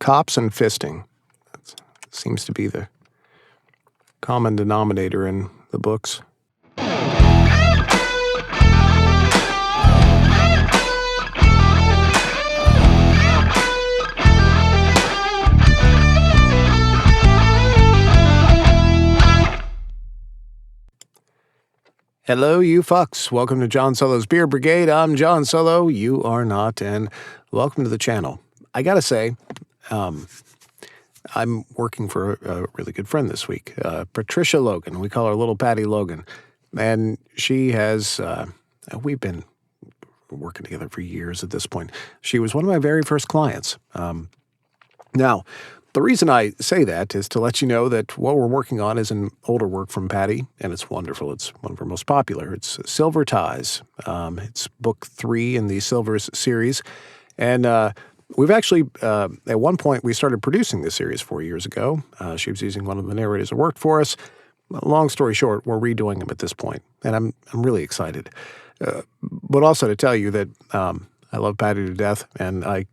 Cops and fisting. That seems to be the common denominator in the books. Hello, you fucks. Welcome to John Solo's Beer Brigade. I'm John Solo. You are not, and welcome to the channel. I gotta say, I'm working for a really good friend this week, Patricia Logan. We call her Little Patty Logan. And she has, we've been working together for years at this point. She was one of my very first clients. Now, the reason I say that is to let you know that what we're working on is an older work from Patty, and it's wonderful. It's one of her most popular. It's Silver Ties. It's book 3 in the Silvers series. And we've actually, at one point, we started producing this series 4 years ago. She was using one of the narrators that worked for us. Long story short, we're redoing them at this point, and I'm really excited. But also to tell you that I love Patty to death, and I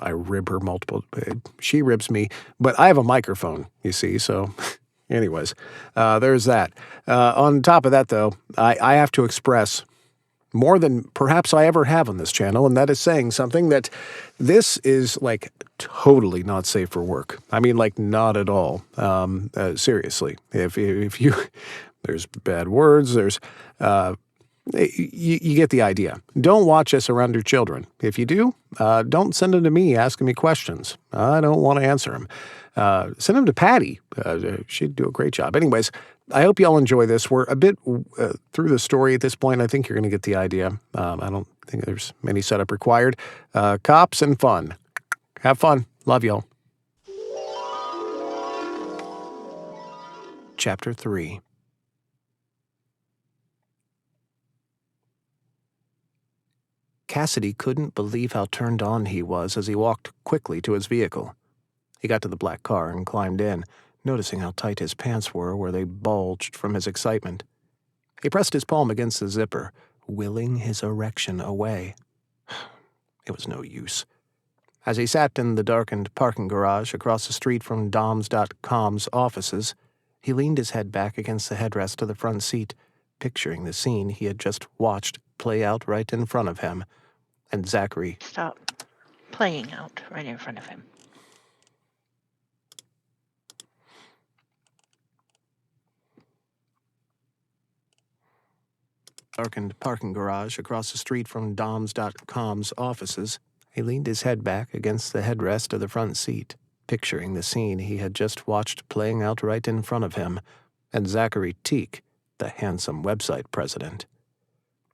rib her multiple. She ribs me, but I have a microphone, you see, so anyways, there's that. On top of that, though, I have to express more than perhaps I ever have on this channel, and that is saying something that this is, like, totally not safe for work. I mean, like, not at all. Seriously. If you, there's bad words, there's, you get the idea. Don't watch this around your children. If you do, don't send them to me asking me questions. I don't want to answer them. Send them to Patty. She'd do a great job. Anyways, I hope y'all enjoy this. We're a bit through the story at this point. I think you're going to get the idea. I don't think there's many setup required. Cops and fun. Have fun. Love y'all. Chapter 3. Cassidy couldn't believe how turned on he was as he walked quickly to his vehicle. He got to the black car and climbed in, noticing how tight his pants were where they bulged from his excitement. He pressed his palm against the zipper, willing his erection away. It was no use. As he sat in the darkened parking garage across the street from Doms.com's offices, he leaned his head back against the headrest of the front seat, picturing the scene he had just watched play out right in front of him, and Zachary stop playing out right in front of him. Darkened parking garage across the street from Doms.com's offices, he leaned his head back against the headrest of the front seat, picturing the scene he had just watched playing out right in front of him, and Zachary Teague, the handsome website president.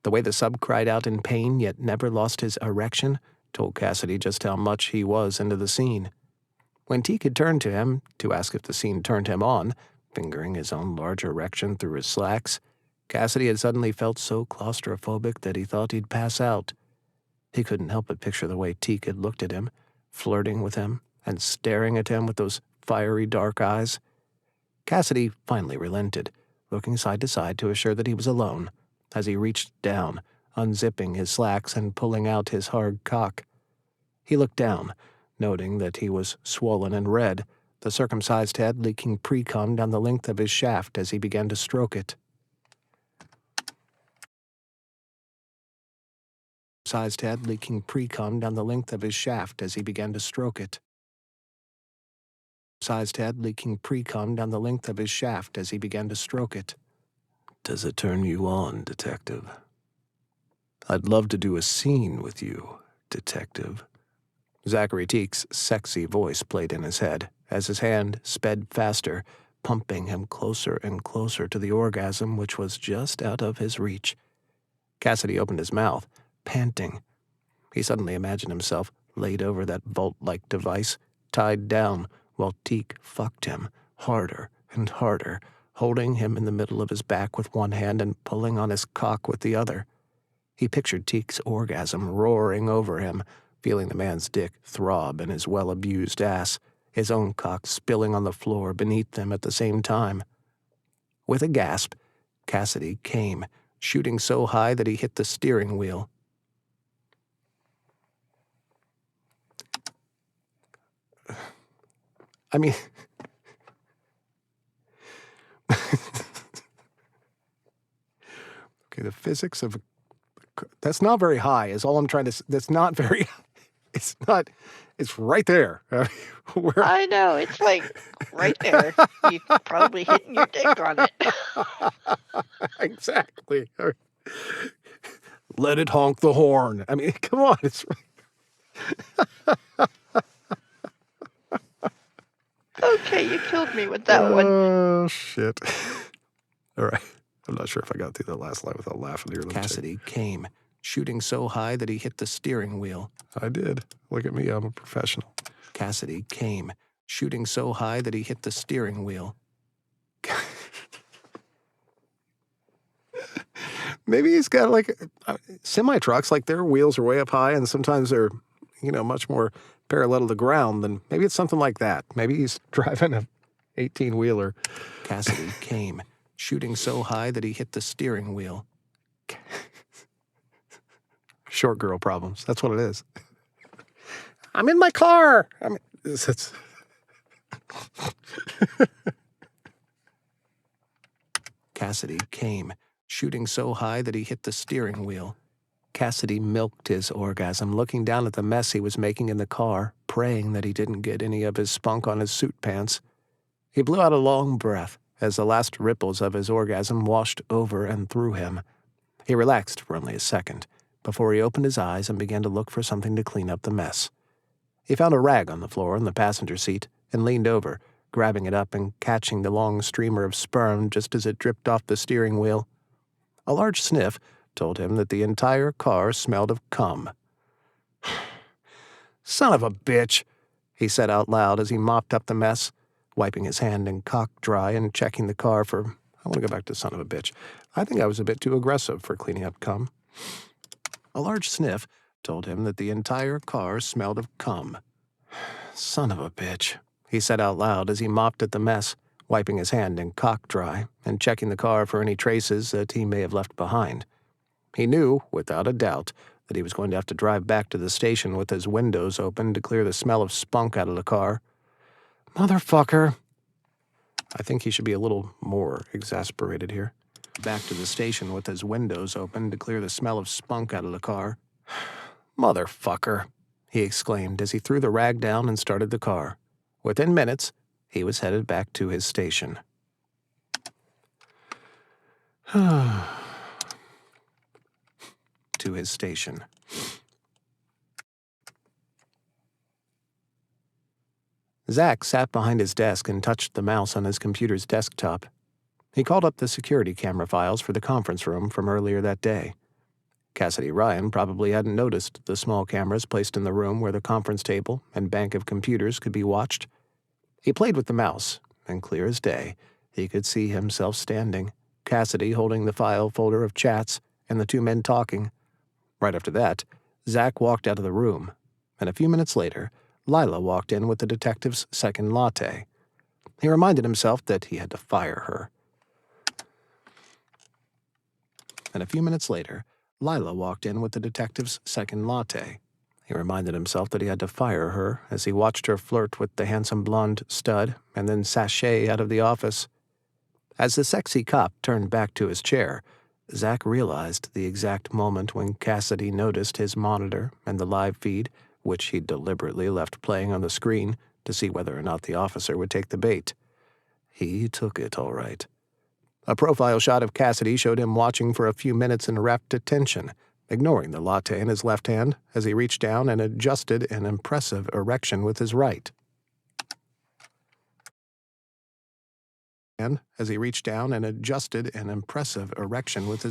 The way the sub cried out in pain yet never lost his erection told Cassidy just how much he was into the scene. When Teague had turned to him to ask if the scene turned him on, fingering his own large erection through his slacks, Cassidy had suddenly felt so claustrophobic that he thought he'd pass out. He couldn't help but picture the way Teague had looked at him, flirting with him, and staring at him with those fiery dark eyes. Cassidy finally relented, looking side to side to assure that he was alone, as he reached down, unzipping his slacks and pulling out his hard cock. He looked down, noting that he was swollen and red, the circumcised head leaking pre-cum down the length of his shaft as he began to stroke it. Sized head leaking pre-cum down the length of his shaft as he began to stroke it. Sized head leaking pre-cum down the length of his shaft as he began to stroke it. Does it turn you on, detective? I'd love to do a scene with you, detective. Zachary Teague's sexy voice played in his head as his hand sped faster, pumping him closer and closer to the orgasm which was just out of his reach. Cassidy opened his mouth, panting. He suddenly imagined himself laid over that vault-like device, tied down, while Teague fucked him, harder and harder, holding him in the middle of his back with one hand and pulling on his cock with the other. He pictured Teague's orgasm roaring over him, feeling the man's dick throb in his well-abused ass, his own cock spilling on the floor beneath them at the same time. With a gasp, Cassidy came, shooting so high that he hit the steering wheel. I mean, okay, the physics of that's not very high is all I'm trying to that's not very it's not it's right there. Where I know, it's like right there. You probably hitting your dick on it. exactly. Let it honk the horn. I mean, come on, it's Okay, you killed me with that one. oh shit. All right. I'm not sure if I got through the last line without laughing here. Cassidy came, shooting so high that he hit the steering wheel. I did. Look at me, I'm a professional. Cassidy came, shooting so high that he hit the steering wheel. Maybe he's got like semi trucks, like their wheels are way up high, and sometimes they're, much more parallel to the ground. Then maybe it's something like that. Maybe he's driving a 18-wheeler. Cassidy came, shooting so high that he hit the steering wheel. Short girl problems. That's what it is. I'm in my car. It's Cassidy came, shooting so high that he hit the steering wheel. Cassidy milked his orgasm, looking down at the mess he was making in the car, praying that he didn't get any of his spunk on his suit pants. He blew out a long breath as the last ripples of his orgasm washed over and through him. He relaxed for only a second before he opened his eyes and began to look for something to clean up the mess. He found a rag on the floor in the passenger seat and leaned over, grabbing it up and catching the long streamer of sperm just as it dripped off the steering wheel. A large sniff told him that the entire car smelled of cum. Son of a bitch, he said out loud as he mopped up the mess, wiping his hand and cock dry and checking the car for, I want to go back to son of a bitch. I think I was a bit too aggressive for cleaning up cum. A large sniff told him that the entire car smelled of cum. Son of a bitch, he said out loud as he mopped at the mess, wiping his hand and cock dry and checking the car for any traces that he may have left behind. He knew, without a doubt, that he was going to have to drive back to the station with his windows open to clear the smell of spunk out of the car. Motherfucker. I think he should be a little more exasperated here. Back to the station with his windows open to clear the smell of spunk out of the car. Motherfucker, he exclaimed as he threw the rag down and started the car. Within minutes, he was headed back to his station. To his station. Zach sat behind his desk and touched the mouse on his computer's desktop. He called up the security camera files for the conference room from earlier that day. Cassidy Ryan probably hadn't noticed the small cameras placed in the room where the conference table and bank of computers could be watched. He played with the mouse, and clear as day, he could see himself standing, Cassidy holding the file folder of chats, and the two men talking. Right after that, Zach walked out of the room, and a few minutes later, Lila walked in with the detective's second latte. He reminded himself that he had to fire her. And a few minutes later, Lila walked in with the detective's second latte. He reminded himself that he had to fire her as he watched her flirt with the handsome blonde stud and then sashay out of the office. As the sexy cop turned back to his chair, Zach realized the exact moment when Cassidy noticed his monitor and the live feed, which he deliberately left playing on the screen to see whether or not the officer would take the bait. He took it all right. A profile shot of Cassidy showed him watching for a few minutes in rapt attention, ignoring the latte in his left hand as he reached down and adjusted an impressive erection with his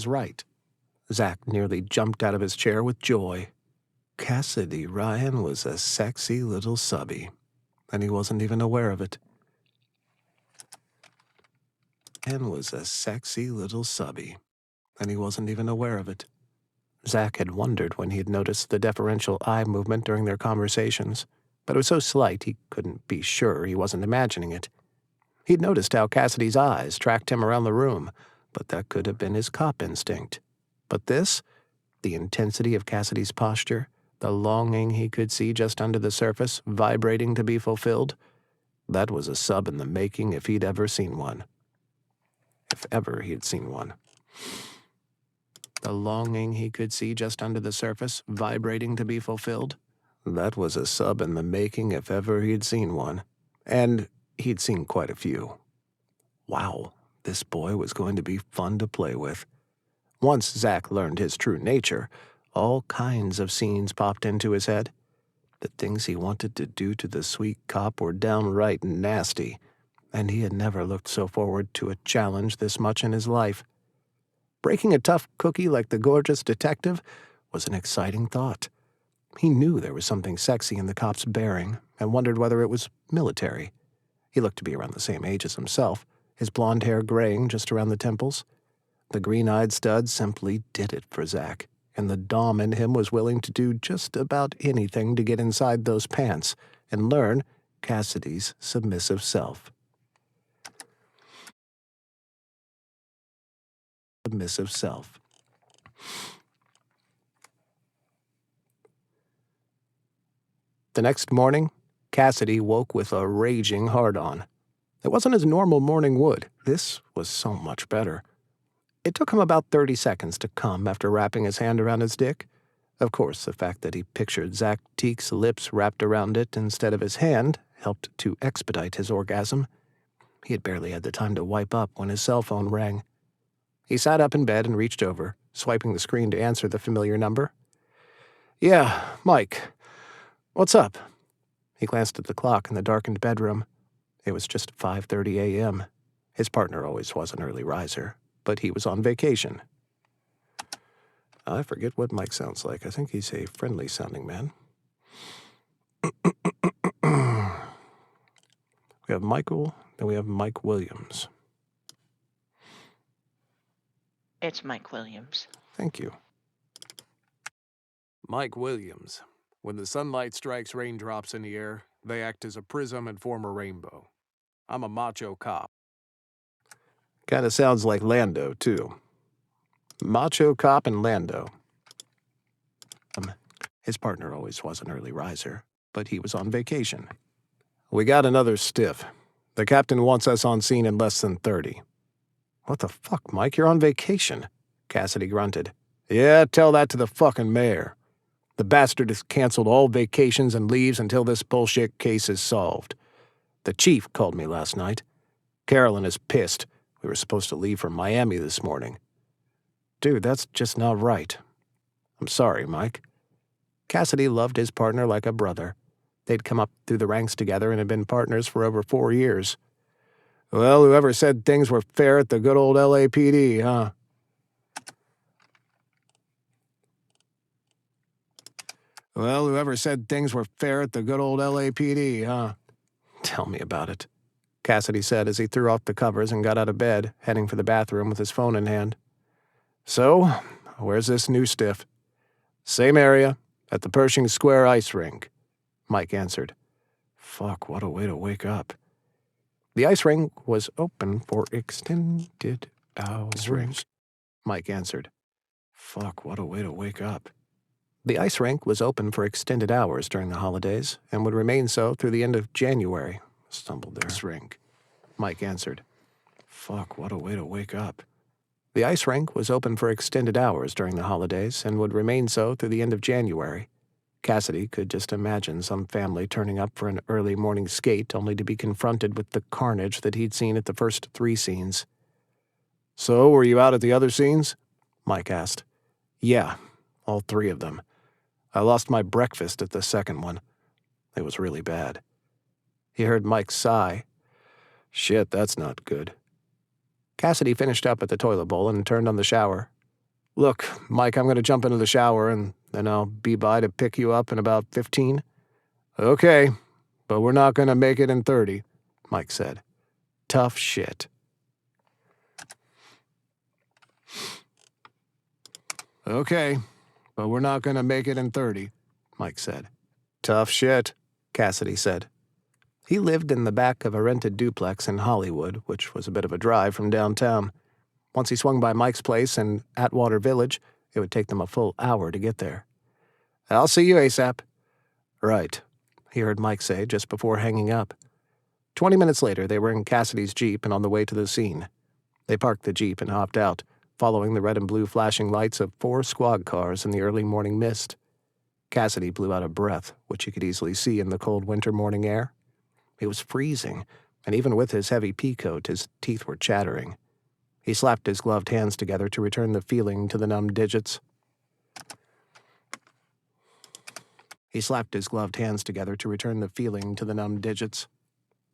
right. Zach nearly jumped out of his chair with joy. Cassidy Ryan was a sexy little subby, and he wasn't even aware of it. Zach had wondered when he had noticed the deferential eye movement during their conversations, but it was so slight he couldn't be sure he wasn't imagining it. He'd noticed how Cassidy's eyes tracked him around the room, but that could have been his cop instinct. But this, the intensity of Cassidy's posture, the longing he could see just under the surface, vibrating to be fulfilled, That was a sub in the making if he'd ever seen one. If ever he'd seen one. The longing he could see just under the surface, vibrating to be fulfilled. That was a sub in the making if ever he'd seen one. And he'd seen quite a few. Wow, this boy was going to be fun to play with. Once Zach learned his true nature, all kinds of scenes popped into his head. The things he wanted to do to the sweet cop were downright nasty, and he had never looked so forward to a challenge this much in his life. Breaking a tough cookie like the gorgeous detective was an exciting thought. He knew there was something sexy in the cop's bearing and wondered whether it was military. He looked to be around the same age as himself, his blonde hair graying just around the temples. The green-eyed stud simply did it for Zach, and the dom in him was willing to do just about anything to get inside those pants and learn Cassidy's submissive self. Submissive self. The next morning, Cassidy woke with a raging hard-on. It wasn't his normal morning would. This was so much better. It took him about 30 seconds to come after wrapping his hand around his dick. Of course, the fact that he pictured Zach Teague's lips wrapped around it instead of his hand helped to expedite his orgasm. He had barely had the time to wipe up when his cell phone rang. He sat up in bed and reached over, swiping the screen to answer the familiar number. "Yeah, Mike. What's up?" He glanced at the clock in the darkened bedroom. It was just 5:30 a.m. His partner always was an early riser, but he was on vacation. I forget what Mike sounds like. I think he's a friendly-sounding man. We have Michael, then we have Mike Williams. It's Mike Williams. Thank you. Mike Williams. When the sunlight strikes raindrops in the air, they act as a prism and form a rainbow. I'm a macho cop. Kind of sounds like Lando, too. Macho cop and Lando. His partner always was an early riser, but he was on vacation. We got another stiff. The captain wants us on scene in less than 30. What the fuck, Mike? You're on vacation. Cassidy grunted. Yeah, tell that to the fucking mayor. The bastard has canceled all vacations and leaves until this bullshit case is solved. The chief called me last night. Carolyn is pissed. We were supposed to leave for Miami this morning. Dude, that's just not right. I'm sorry, Mike. Cassidy loved his partner like a brother. They'd come up through the ranks together and had been partners for over 4 years. Well, whoever said things were fair at the good old LAPD, huh? Well, whoever said things were fair at the good old LAPD, huh? Tell me about it, Cassidy said as he threw off the covers and got out of bed, heading for the bathroom with his phone in hand. So, where's this new stiff? Same area, at the Pershing Square ice rink, Mike answered. Fuck, what a way to wake up. The ice rink was open for extended hours, Mike answered. Fuck, what a way to wake up. The ice rink was open for extended hours during the holidays and would remain so through the end of January. Stumbled there. Ice rink, Mike answered. Fuck, what a way to wake up. The ice rink was open for extended hours during the holidays and would remain so through the end of January. Cassidy could just imagine some family turning up for an early morning skate only to be confronted with the carnage that he'd seen at the first 3 scenes. So, were you out at the other scenes? Mike asked. Yeah, all 3 of them. I lost my breakfast at the second one. It was really bad. He heard Mike sigh. Shit, that's not good. Cassidy finished up at the toilet bowl and turned on the shower. Look, Mike, I'm going to jump into the shower and then I'll be by to pick you up in about 15. Okay, but we're not going to make it in 30, Mike said. Tough shit. Okay, but we're not going to make it in 30, Mike said. Tough shit, Cassidy said. He lived in the back of a rented duplex in Hollywood, which was a bit of a drive from downtown. Once he swung by Mike's place in Atwater Village, it would take them a full hour to get there. I'll see you ASAP. Right, he heard Mike say just before hanging up. 20 minutes later, they were in Cassidy's Jeep and on the way to the scene. They parked the Jeep and hopped out, following the red and blue flashing lights of 4 squad cars in the early morning mist. Cassidy blew out a breath, which he could easily see in the cold winter morning air. It was freezing, and even with his heavy pea coat, his teeth were chattering. He slapped his gloved hands together to return the feeling to the numb digits.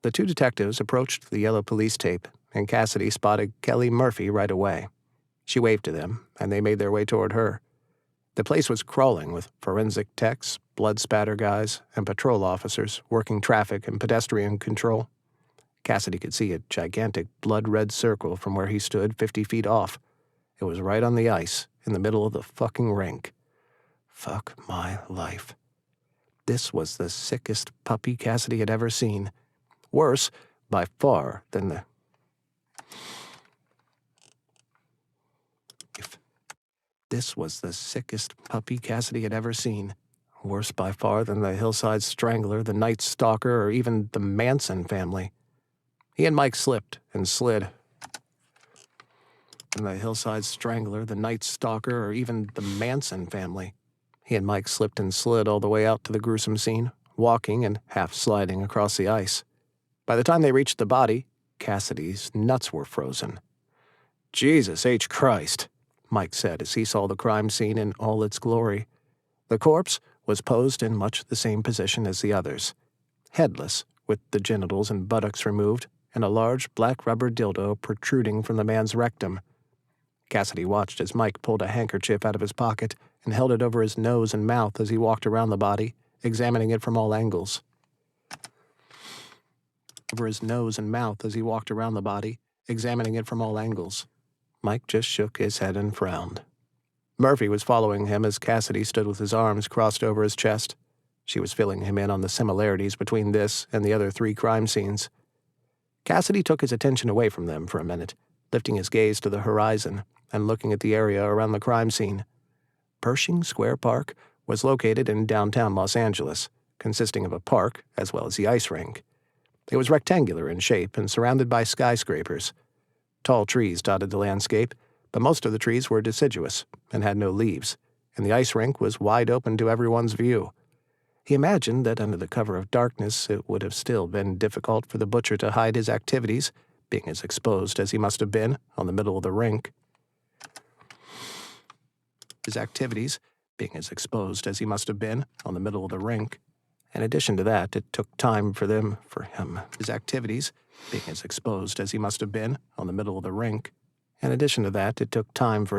The 2 detectives approached the yellow police tape, and Cassidy spotted Kelly Murphy right away. She waved to them, and they made their way toward her. The place was crawling with forensic techs, blood spatter guys, and patrol officers working traffic and pedestrian control. Cassidy could see a gigantic blood-red circle from where he stood 50 feet off. It was right on the ice, in the middle of the fucking rink. Fuck my life. This was the sickest puppy Cassidy had ever seen. Worse, by far, than the... This was the sickest puppy Cassidy had ever seen. Worse by far than the Hillside Strangler, the Night Stalker, or even the Manson family. He and Mike slipped and slid. And the Hillside Strangler, the Night Stalker, or even the Manson family. He and Mike slipped and slid all the way out to the gruesome scene, walking and half sliding across the ice. By the time they reached the body, Cassidy's nuts were frozen. "Jesus H. Christ," Mike said as he saw the crime scene in all its glory. The corpse was posed in much the same position as the others, headless, with the genitals and buttocks removed, and a large black rubber dildo protruding from the man's rectum. Cassidy watched as Mike pulled a handkerchief out of his pocket and held it over his nose and mouth as he walked around the body, examining it from all angles. Mike just shook his head and frowned. Murphy was following him as Cassidy stood with his arms crossed over his chest. She was filling him in on the similarities between this and the other 3 crime scenes. Cassidy took his attention away from them for a minute, lifting his gaze to the horizon and looking at the area around the crime scene. Pershing Square Park was located in downtown Los Angeles, consisting of a park as well as the ice rink. It was rectangular in shape and surrounded by skyscrapers. Tall trees dotted the landscape, but most of the trees were deciduous and had no leaves, and the ice rink was wide open to everyone's view. He imagined that under the cover of darkness it would have still been difficult for the butcher to hide his activities, being as exposed as he must have been on the middle of the rink. In addition to that, it took time for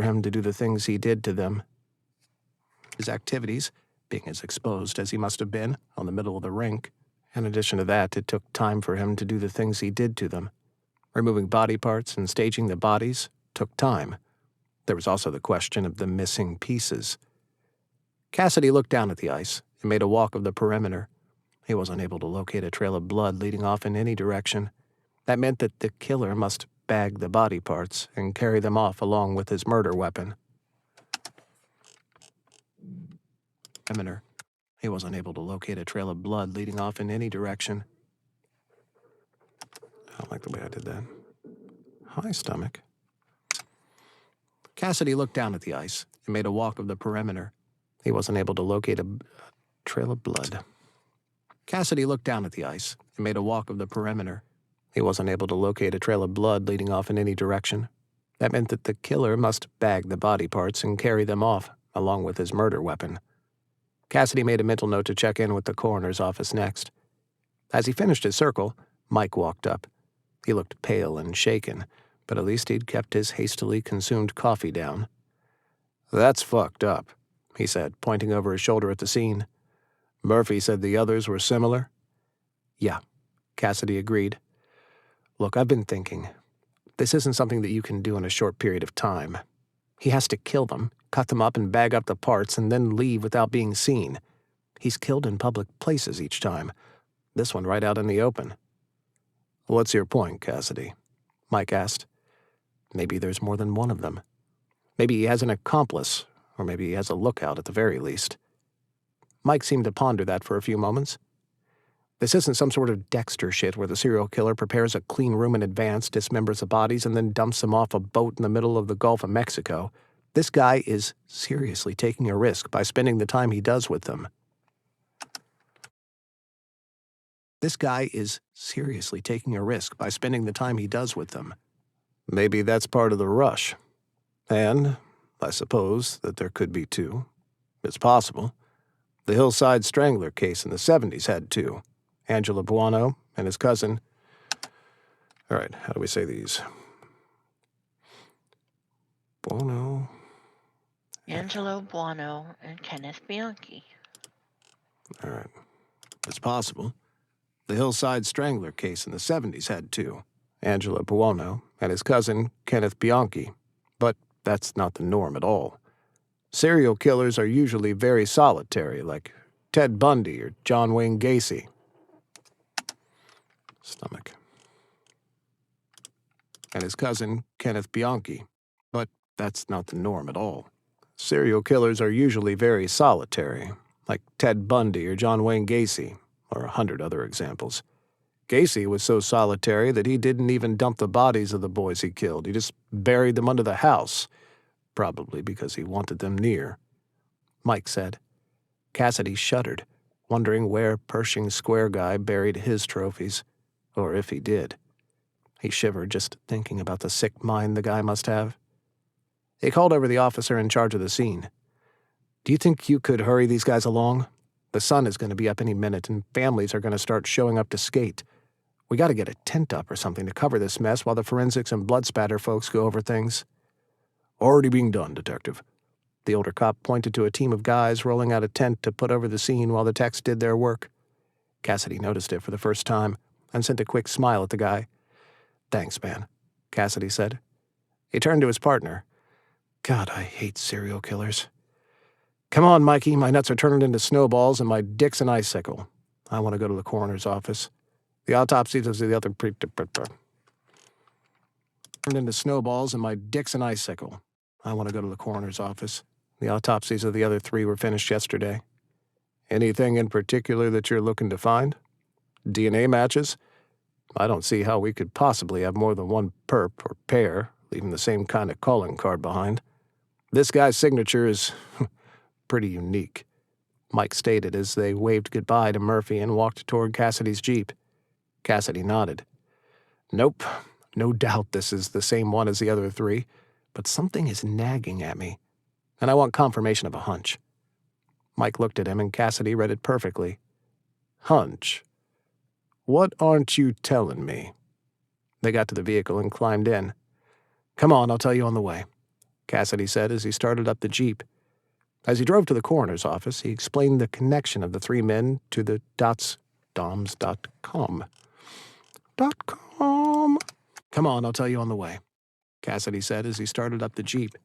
him to do the things he did to them. His activities, being as exposed as he must have been on the middle of the rink. In addition to that, it took time for him to do the things he did to them. Removing body parts and staging the bodies took time. There was also the question of the missing pieces. Cassidy looked down at the ice and made a walk of the perimeter. He was unable to locate a trail of blood leading off in any direction. That meant that the killer must bag the body parts and carry them off along with his murder weapon. He was unable to locate a trail of blood leading off in any direction. I don't like the way I did that. Hi, stomach. Cassidy looked down at the ice and made a walk of the perimeter. He wasn't able to locate a trail of blood. Cassidy looked down at the ice and made a walk of the perimeter. He wasn't able to locate a trail of blood leading off in any direction. That meant that the killer must bag the body parts and carry them off, along with his murder weapon. Cassidy made a mental note to check in with the coroner's office next. As he finished his circle, Mike walked up. He looked pale and shaken, but at least he'd kept his hastily consumed coffee down. "That's fucked up," he said, pointing over his shoulder at the scene. "Murphy said the others were similar?" "Yeah," Cassidy agreed. "Look, I've been thinking. This isn't something that you can do in a short period of time. He has to kill them, cut them up and bag up the parts, and then leave without being seen. He's killed in public places each time. This one right out in the open." "What's your point, Cassidy?" Mike asked. "Maybe there's more than one of them. Maybe he has an accomplice, or maybe he has a lookout at the very least." Mike seemed to ponder that for a few moments. This isn't some sort of Dexter shit where the serial killer prepares a clean room in advance, dismembers the bodies, and then dumps them off a boat in the middle of the Gulf of Mexico. This guy is seriously taking a risk by spending the time he does with them. This guy is seriously taking a risk by spending the time he does with them. Maybe that's part of the rush. And I suppose that there could be too. It's possible. The Hillside Strangler case in the 70s had two. Angelo Buono and his cousin. All right, how do we say these? Buono. Angelo Buono and Kenneth Bianchi. All right. It's possible. The Hillside Strangler case in the 70s had two. Angelo Buono and his cousin, Kenneth Bianchi. But that's not the norm at all. Serial killers are usually very solitary, like Ted Bundy or John Wayne Gacy. Stomach. And his cousin, Kenneth Bianchi. But that's not the norm at all. Serial killers are usually very solitary, like Ted Bundy or John Wayne Gacy, or 100 other examples. Gacy was so solitary that he didn't even dump the bodies of the boys he killed. He just buried them under the house, probably because he wanted them near. Mike said. Cassidy shuddered, wondering where Pershing Square Guy buried his trophies, or if he did. He shivered just thinking about the sick mind the guy must have. He called over the officer in charge of the scene. Do you think you could hurry these guys along? The sun is going to be up any minute, and families are going to start showing up to skate. We got to get a tent up or something to cover this mess while the forensics and blood spatter folks go over things. Already being done, Detective. The older cop pointed to a team of guys rolling out a tent to put over the scene while the techs did their work. Cassidy noticed it for the first time and sent a quick smile at the guy. Thanks, man, Cassidy said. He turned to his partner. God, I hate serial killers. Come on, Mikey, my nuts are turning into snowballs and my dick's an icicle. I want to go to the coroner's office. The autopsies of the other turned into snowballs and my dick's an icicle. I want to go to the coroner's office. The autopsies of the other three were finished yesterday. Anything in particular that you're looking to find? DNA matches? I don't see how we could possibly have more than one perp or pair, leaving the same kind of calling card behind. This guy's signature is pretty unique, Mike stated as they waved goodbye to Murphy and walked toward Cassidy's Jeep. Cassidy nodded. Nope, no doubt this is the same one as the other three, but something is nagging at me, and I want confirmation of a hunch. Mike looked at him, and Cassidy read it perfectly. Hunch? What aren't you telling me? They got to the vehicle and climbed in. Come on, I'll tell you on the way, Cassidy said as he started up the Jeep. As he drove to the coroner's office, he explained the connection of the three men to the doms.com. .com. Come on, I'll tell you on the way, Cassidy said as he started up the Jeep.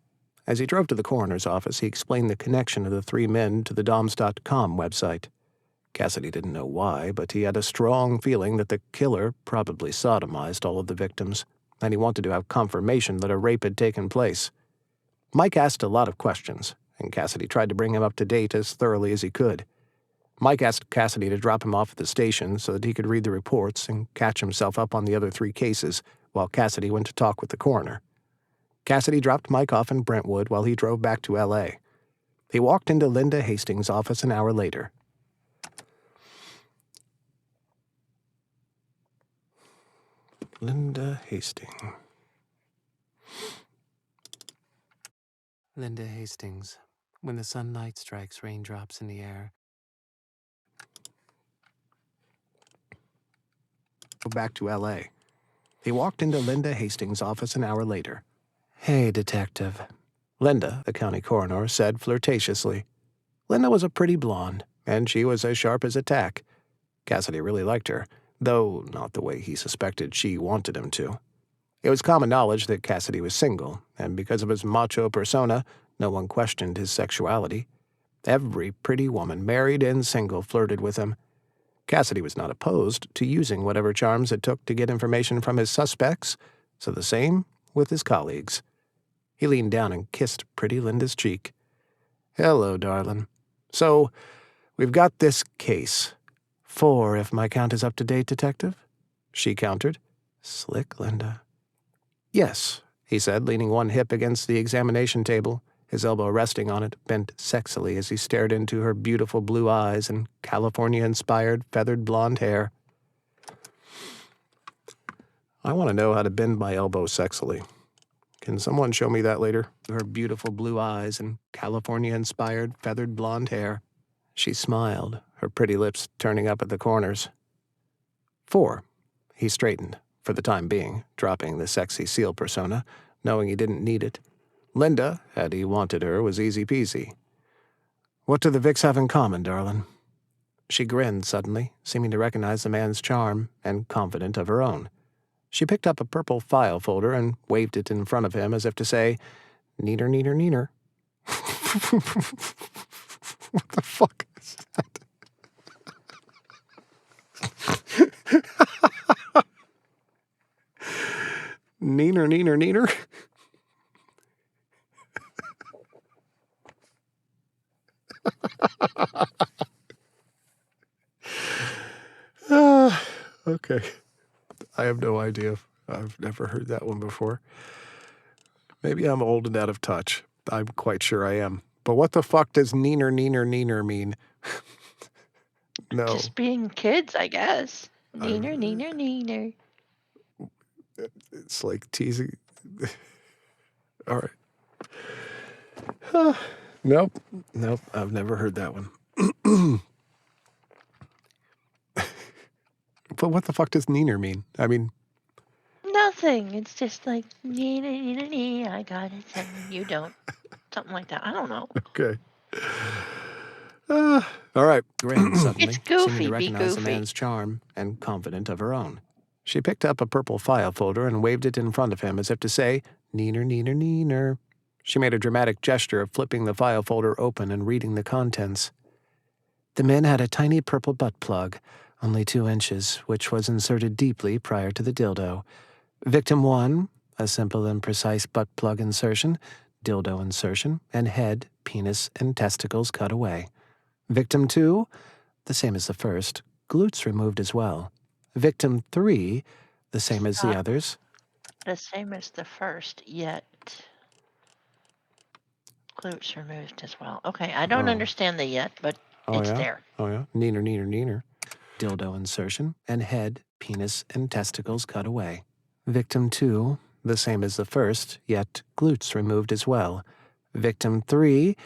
As he drove to the coroner's office, he explained the connection of the three men to the doms.com website. Cassidy didn't know why, but he had a strong feeling that the killer probably sodomized all of the victims, and he wanted to have confirmation that a rape had taken place. Mike asked a lot of questions, and Cassidy tried to bring him up to date as thoroughly as he could. Mike asked Cassidy to drop him off at the station so that he could read the reports and catch himself up on the other three cases while Cassidy went to talk with the coroner. Cassidy dropped Mike off in Brentwood while he drove back to L.A. He walked into Linda Hastings' office an hour later. Linda Hastings. Linda Hastings. When the sunlight strikes raindrops in the air. Back to L.A. He walked into Linda Hastings' office an hour later. Hey, Detective. Linda, the county coroner, said flirtatiously. Linda was a pretty blonde, and she was as sharp as a tack. Cassidy really liked her, though not the way he suspected she wanted him to. It was common knowledge that Cassidy was single, and because of his macho persona, no one questioned his sexuality. Every pretty woman, married and single, flirted with him. Cassidy was not opposed to using whatever charms it took to get information from his suspects, so the same with his colleagues. He leaned down and kissed pretty Linda's cheek. Hello, darling. So, we've got this case. 4, if my count is up to date, Detective, she countered. Slick, Linda. Yes, he said, leaning one hip against the examination table, his elbow resting on it, bent sexily as he stared into her beautiful blue eyes and California-inspired feathered blonde hair. I want to know how to bend my elbow sexily. Can someone show me that later? Her beautiful blue eyes and California-inspired feathered blonde hair. She smiled, her pretty lips turning up at the corners. 4. He straightened, for the time being, dropping the sexy SEAL persona, knowing he didn't need it. Linda, had he wanted her, was easy peasy. What do the Vicks have in common, darling? She grinned suddenly, seeming to recognize the man's charm and confident of her own. She picked up a purple file folder and waved it in front of him as if to say, "Neener, neener, neener." What the fuck is that? Neener, neener, neener? Okay. I have no idea. I've never heard that one before. Maybe I'm old and out of touch. I'm quite sure I am. But what the fuck does neener, neener, neener mean? No. Just being kids, I guess. Neener, neener, neener. It's like teasing. All right. Nope. I've never heard that one. But what the fuck does neener mean? I mean, Nothing. It's just like, neener, neener, neener. I got it, and you don't. Something like that. I don't know. okay. All right. Grinned suddenly, It's goofy, seeming to be recognize the goofy. man's charm and confident of her own. She picked up a purple file folder and waved it in front of him as if to say, "Neener, neener, neener." She made a dramatic gesture of flipping the file folder open and reading the contents. The man had a tiny purple butt plug, only 2 inches, which was inserted deeply prior to the dildo. Victim 1, a simple and precise butt plug insertion, dildo insertion, and head, penis, and testicles cut away. Victim 2, the same as the first, glutes removed as well. Victim 3, the same as the others. The same as the first, yet glutes removed as well. Okay, I don't understand the yet, but it's there. Oh, yeah? Neener, neener, neener. Dildo insertion, and head, penis, and testicles cut away. Victim 2, the same as the first, yet glutes removed as well. Victim 3,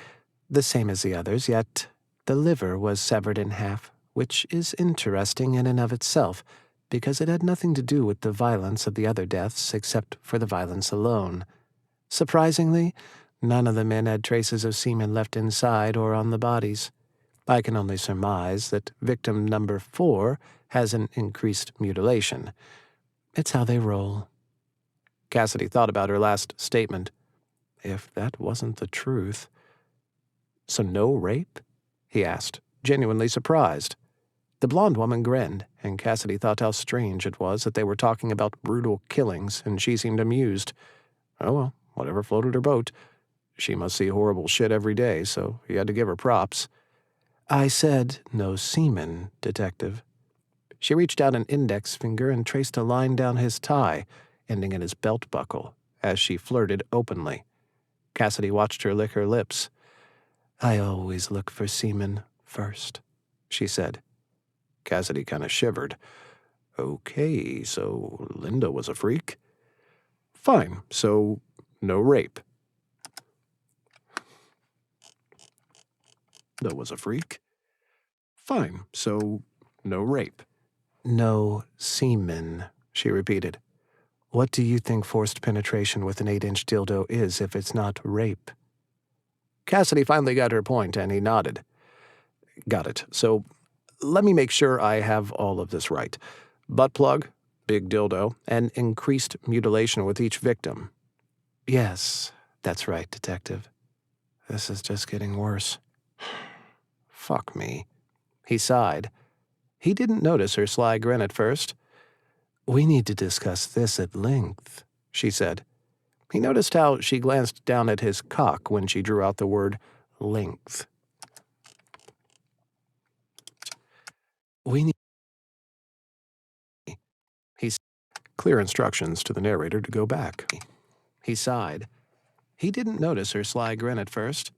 the same as the others, yet the liver was severed in half, which is interesting in and of itself, because it had nothing to do with the violence of the other deaths except for the violence alone. Surprisingly, none of the men had traces of semen left inside or on the bodies. I can only surmise that victim number 4 has an increased mutilation. It's how they roll. Cassidy thought about her last statement. If that wasn't the truth. So no rape? He asked, genuinely surprised. The blonde woman grinned, and Cassidy thought how strange it was that they were talking about brutal killings, and she seemed amused. Oh well, whatever floated her boat. She must see horrible shit every day, so he had to give her props. I said no semen, Detective. She reached out an index finger and traced a line down his tie, ending in his belt buckle, as she flirted openly. Cassidy watched her lick her lips. I always look for semen first, she said. Cassidy kind of shivered. Okay, so Linda was a freak? Fine, so no rape. Linda was a freak? Fine, so no rape. No semen, she repeated. What do you think forced penetration with an 8-inch dildo is if it's not rape? Cassidy finally got her point, and he nodded. Got it. So let me make sure I have all of this right. Butt plug, big dildo, and increased mutilation with each victim. Yes, that's right, Detective. This is just getting worse. Fuck me. He sighed. He didn't notice her sly grin at first. We need to discuss this at length, she said. He noticed how she glanced down at his cock when she drew out the word length. We need clear instructions to the narrator to go back. He sighed. He didn't notice her sly grin at first.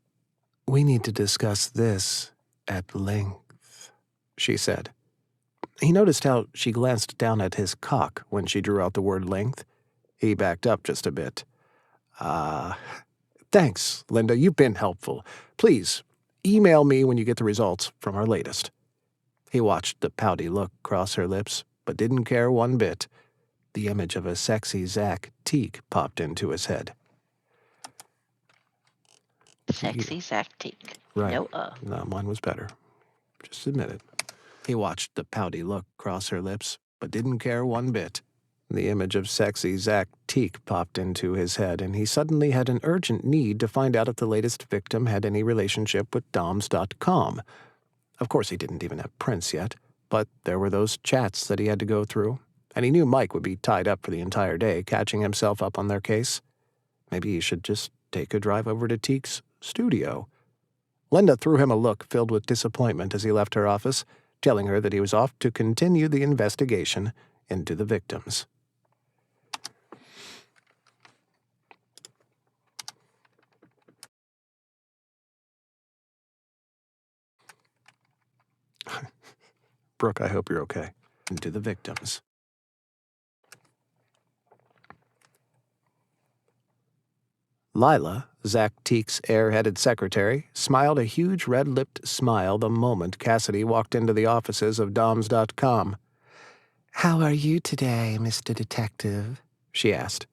"We need to discuss this at length," she said. He noticed how she glanced down at his cock when she drew out the word length. He backed up just a bit. Thanks, Linda. You've been helpful. Please, email me when you get the results from our latest." He watched the pouty look cross her lips, but didn't care one bit. The image of a sexy Zach Teague popped into his head. Sexy Zach Teague. Right. No, mine was better. Just admit it. He watched the pouty look cross her lips, but didn't care one bit. The image of sexy Zach Teague popped into his head, and he suddenly had an urgent need to find out if the latest victim had any relationship with Doms.com. Of course, he didn't even have prints yet, but there were those chats that he had to go through, and he knew Mike would be tied up for the entire day, catching himself up on their case. Maybe he should just take a drive over to Teague's studio. Linda threw him a look filled with disappointment as he left her office, telling her that he was off to continue the investigation into the victims. Brooke, I hope you're okay. Into the victims. Lila, Zach Teague's air-headed secretary, smiled a huge red-lipped smile the moment Cassidy walked into the offices of Doms.com. "How are you today, Mr. Detective?" she asked.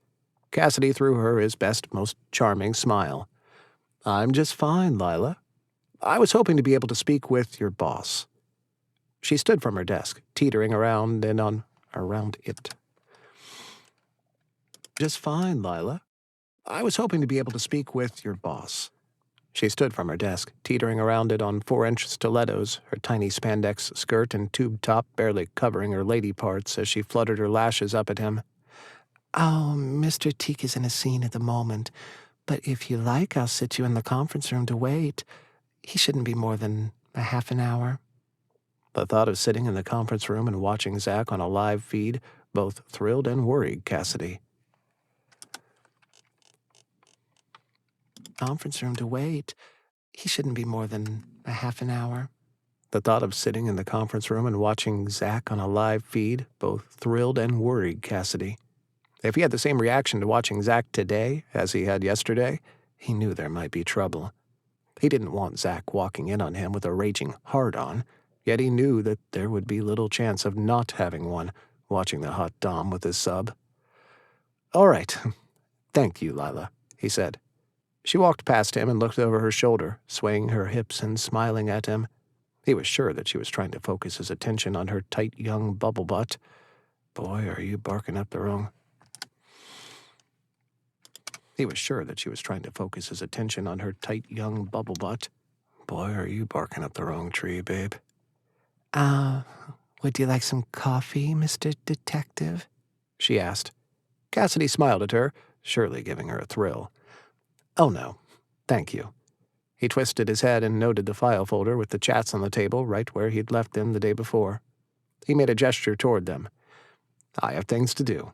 Cassidy threw her his best, most charming smile. "I'm just fine, Lila. I was hoping to be able to speak with your boss." She stood from her desk, teetering around it. "Just fine, Lila. I was hoping to be able to speak with your boss." She stood from her desk, teetering around it on 4-inch stilettos, her tiny spandex skirt and tube top barely covering her lady parts as she fluttered her lashes up at him. "Oh, Mr. Teague is in a scene at the moment, but if you like, I'll sit you in the conference room to wait. He shouldn't be more than a half an hour." The thought of sitting in the conference room and watching Zach on a live feed both thrilled and worried Cassidy. "Conference room to wait. He shouldn't be more than a half an hour." The thought of sitting in the conference room and watching Zach on a live feed both thrilled and worried Cassidy. If he had the same reaction to watching Zach today as he had yesterday, he knew there might be trouble. He didn't want Zach walking in on him with a raging hard-on, yet he knew that there would be little chance of not having one watching the hot dom with his sub. "All right. Thank you, Lila," he said. She walked past him and looked over her shoulder, swaying her hips and smiling at him. He was sure that she was trying to focus his attention on her tight young bubble butt. Boy, are you barking up the wrong... He was sure that she was trying to focus his attention on her tight young bubble butt. Boy, are you barking up the wrong tree, babe. Would you like some coffee, Mr. Detective?" she asked. Cassidy smiled at her, surely giving her a thrill. "Oh, no. Thank you." He twisted his head and noted the file folder with the chats on the table right where he'd left them the day before. He made a gesture toward them. "I have things to do."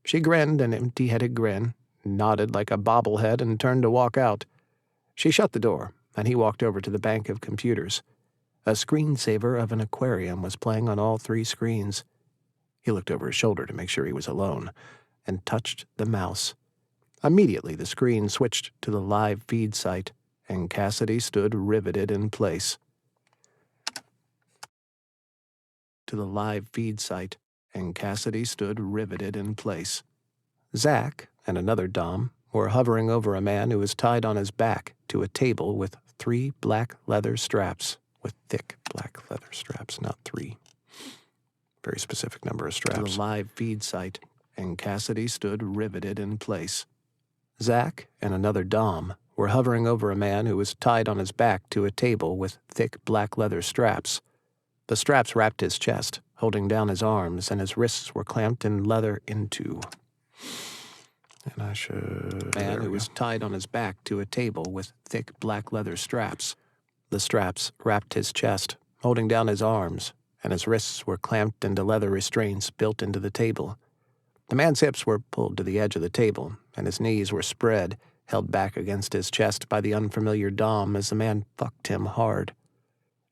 She grinned an empty-headed grin, nodded like a bobblehead, and turned to walk out. She shut the door, and he walked over to the bank of computers. A screensaver of an aquarium was playing on all 3 screens. He looked over his shoulder to make sure he was alone, and touched the mouse. Immediately, the screen switched to the live feed site, and Cassidy stood riveted in place. Zach and another dom were hovering over a man who was tied on his back to a table with 3 black leather straps, with thick black leather straps, not 3. Very specific number of straps. To the live feed site, and Cassidy stood riveted in place. Zach and another dom were hovering over a man who was tied on his back to a table with thick black leather straps. The straps wrapped his chest, holding down his arms, and his wrists were clamped in leather into... And I should... Man who was tied on his back to a table with thick black leather straps. The straps wrapped his chest, holding down his arms, and his wrists were clamped into leather restraints built into the table. The man's hips were pulled to the edge of the table, and his knees were spread, held back against his chest by the unfamiliar dom as the man fucked him hard.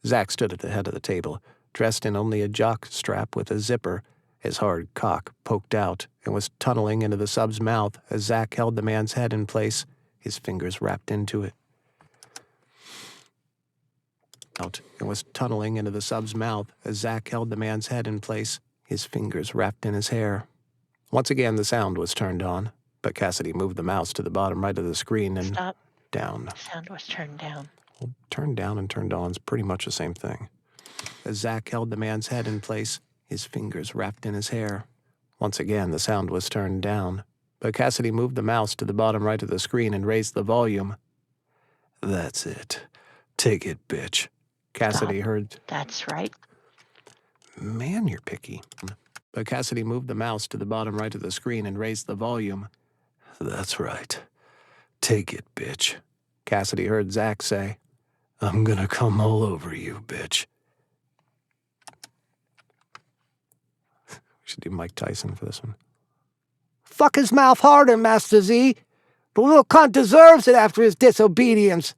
Zach stood at the head of the table, dressed in only a jock strap with a zipper. His hard cock poked out and was tunneling into the sub's mouth as Zach held the man's head in place, his fingers wrapped into it. And was tunneling into the sub's mouth as Zach held the man's head in place, his fingers wrapped in his hair. Once again, the sound was turned on, but Cassidy moved the mouse to the bottom right of the screen and Stop. down. The sound was turned down. Well, turned down and turned on is pretty much the same thing. As Zach held the man's head in place, his fingers wrapped in his hair. Once again, the sound was turned down, but Cassidy moved the mouse to the bottom right of the screen and raised the volume. "That's it. Take it, bitch." Cassidy heard. That's right. Man, you're picky. But Cassidy moved the mouse to the bottom right of the screen and raised the volume. "That's right. Take it, bitch." Cassidy heard Zach say, "I'm gonna come all over you, bitch." We should do Mike Tyson for this one. "Fuck his mouth harder, Master Z. The little cunt deserves it after his disobedience."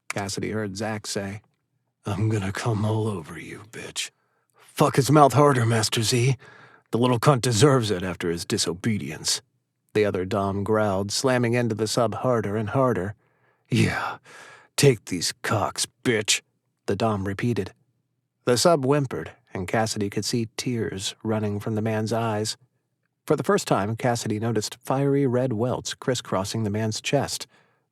Cassidy heard Zach say, "I'm gonna come all over you, bitch." "Fuck his mouth harder, Master Z. The little cunt deserves it after his disobedience." The other dom growled, slamming into the sub harder and harder. "Yeah, take these cocks, bitch," the dom repeated. The sub whimpered, and Cassidy could see tears running from the man's eyes. For the first time, Cassidy noticed fiery red welts crisscrossing the man's chest,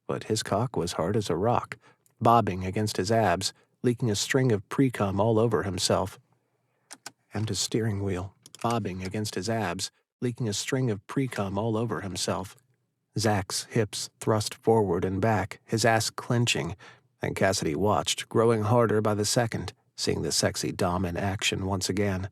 but his cock was hard as a rock, bobbing against his abs, leaking a string of pre-cum all over himself. And his steering wheel, bobbing against his abs, leaking a string of pre-cum all over himself. Zach's hips thrust forward and back, his ass clenching, and Cassidy watched, growing harder by the second, seeing the sexy dom in action once again.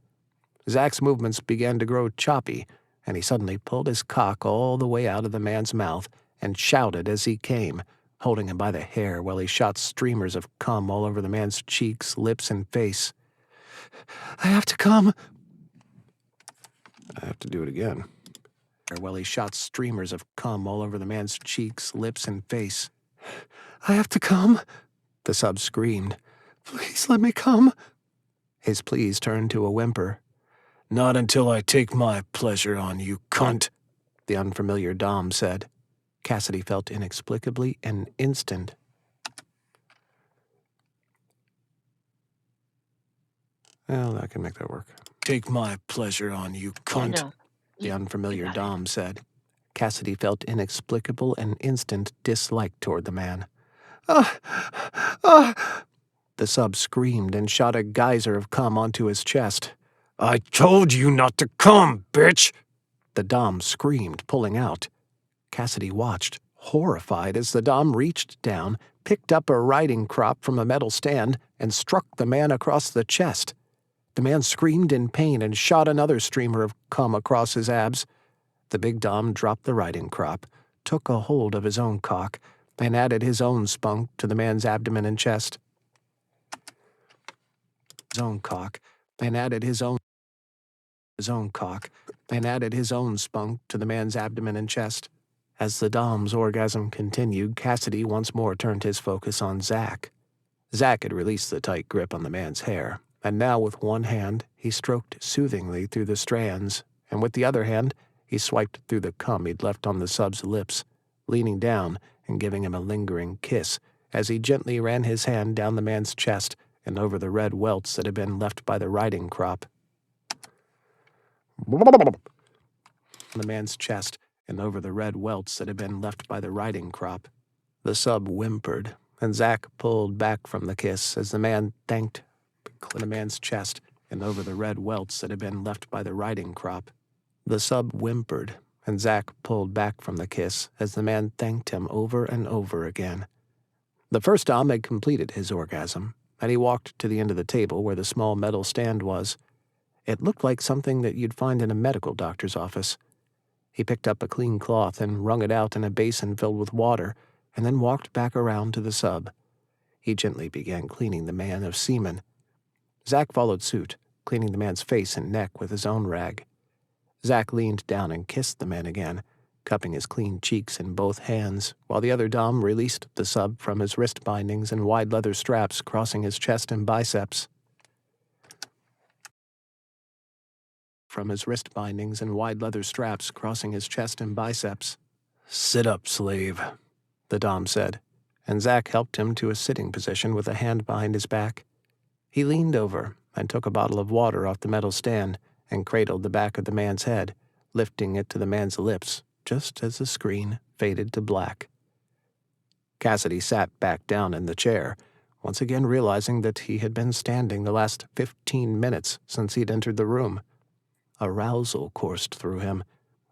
Zach's movements began to grow choppy, and he suddenly pulled his cock all the way out of the man's mouth and shouted as he came, holding him by the hair while he shot streamers of cum all over the man's cheeks, lips, and face. "I have to come." I have to do it again. While he shot streamers of cum all over the man's cheeks, lips, and face. "I have to come," the sub screamed. "Please let me come." His pleas turned to a whimper. "Not until I take my pleasure on you, cunt," the unfamiliar dom said. Cassidy felt inexplicably an instant. Well, I can make that work. "Take my pleasure on you, cunt," No. the unfamiliar got it. dom said. Cassidy felt inexplicable and instant dislike toward the man. The sub screamed and shot a geyser of cum onto his chest. "I told you not to come, bitch!" The dom screamed, pulling out. Cassidy watched, horrified, as the dom reached down, picked up a riding crop from a metal stand, and struck the man across the chest. The man screamed in pain and shot another streamer of cum across his abs. The big dom dropped the riding crop, took a hold of his own cock, and added his own spunk to the man's abdomen and chest. His own cock, and added his own cock, and added his own spunk to the man's abdomen and chest. As the dom's orgasm continued, Cassidy once more turned his focus on Zach. Zach had released the tight grip on the man's hair, and now with one hand he stroked soothingly through the strands, and with the other hand he swiped through the cum he'd left on the sub's lips, leaning down and giving him a lingering kiss as he gently ran his hand down the man's chest and over the red welts that had been left by the riding crop. The man's chest and over the red welts that had been left by the riding crop. The sub whimpered, and Zach pulled back from the kiss as the man thanked the man's chest and over the red welts that had been left by the riding crop. The sub whimpered, and Zach pulled back from the kiss as the man thanked him over and over again. The first dom had completed his orgasm, and he walked to the end of the table where the small metal stand was. It looked like something that you'd find in a medical doctor's office. He picked up a clean cloth and wrung it out in a basin filled with water, and then walked back around to the sub. He gently began cleaning the man of semen. Zach followed suit, cleaning the man's face and neck with his own rag. Zach leaned down and kissed the man again, cupping his clean cheeks in both hands, while the other dom released the sub from his wrist bindings and wide leather straps crossing his chest and biceps. "Sit up, slave," the dom said, and Zach helped him to a sitting position with a hand behind his back. He leaned over and took a bottle of water off the metal stand and cradled the back of the man's head, lifting it to the man's lips just as the screen faded to black. Cassidy sat back down in the chair, once again realizing that he had been standing the last 15 minutes since he'd entered the room. Arousal coursed through him,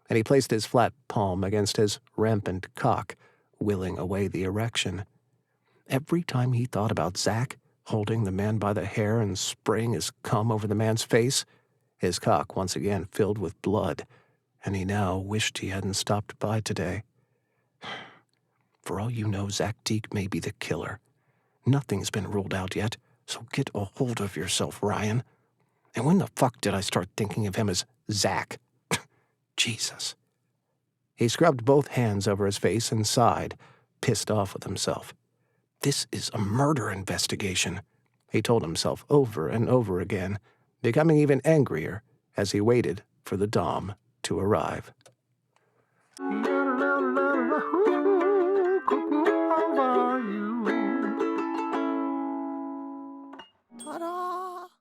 and he placed his flat palm against his rampant cock, willing away the erection. Every time he thought about Zach holding the man by the hair and spraying his cum over the man's face, his cock once again filled with blood, and he now wished he hadn't stopped by today. For all you know, Zach Teague may be the killer. Nothing's been ruled out yet, so get a hold of yourself, Ryan. And when the fuck did I start thinking of him as Zach? Jesus. He scrubbed both hands over his face and sighed, pissed off with himself. This is a murder investigation, he told himself over and over again, becoming even angrier as he waited for the dom to arrive.